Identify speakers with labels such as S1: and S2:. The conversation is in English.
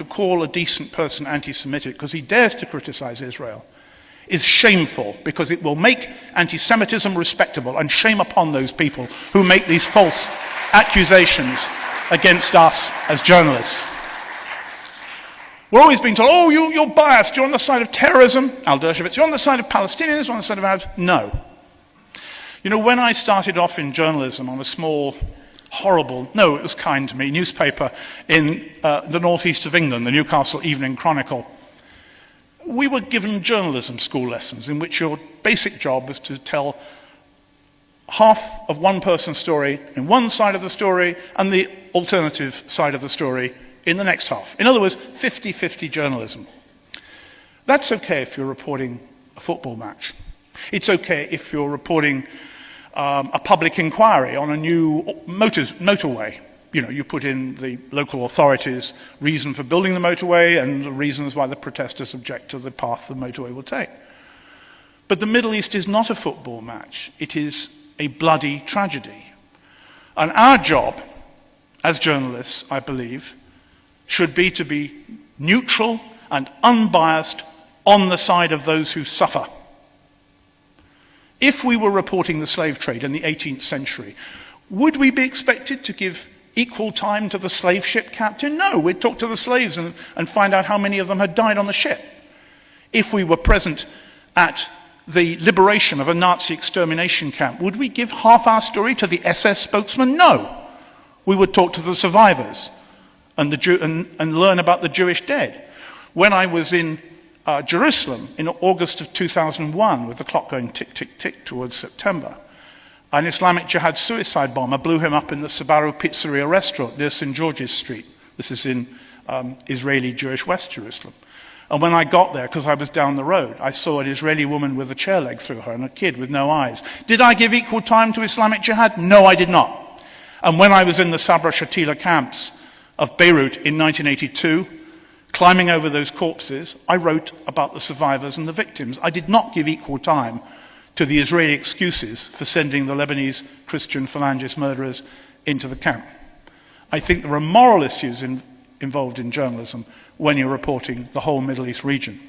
S1: to call a decent person anti-Semitic because he dares to criticize Israel is shameful, because it will make anti-Semitism respectable, and shame upon those people who make these false accusations against us as journalists. We're always being told, oh, you're biased, you're on the side of terrorism, Al Dershowitz, you're on the side of Palestinians, you're on the side of Arabs. No. You know, when I started off in journalism on a small, horrible, no, it was kind to me, newspaper in the northeast of England, the Newcastle Evening Chronicle, we were given journalism school lessons in which your basic job was to tell half of one person's story in one side of the story and the alternative side of the story in the next half. In other words, 50-50 journalism. That's okay if you're reporting a football match. It's okay if you're reporting a public inquiry on a new motorway. You know, you put in the local authorities' reason for building the motorway and the reasons why the protesters object to the path the motorway will take. But the Middle East is not a football match. It is a bloody tragedy. And our job as journalists, I believe, should be to be neutral and unbiased on the side of those who suffer. If we were reporting the slave trade in the 18th century, would we be expected to give equal time to the slave ship captain? No, we'd talk to the slaves and find out how many of them had died on the ship. If we were present at the liberation of a Nazi extermination camp, would we give half our story to the SS spokesman? No. We would talk to the survivors and learn about the Jewish dead. When I was in Jerusalem in August of 2001, with the clock going tick, tick, tick towards September, an Islamic Jihad suicide bomber blew him up in the Sbarro Pizzeria restaurant near St. George's Street. This is in Israeli Jewish West Jerusalem. And when I got there, because I was down the road, I saw an Israeli woman with a chair leg through her and a kid with no eyes. Did I give equal time to Islamic Jihad? No, I did not. And when I was in the Sabra Shatila camps of Beirut in 1982, climbing over those corpses, I wrote about the survivors and the victims. I did not give equal time to the Israeli excuses for sending the Lebanese Christian Phalangist murderers into the camp. I think there are moral issues involved in journalism when you're reporting the whole Middle East region.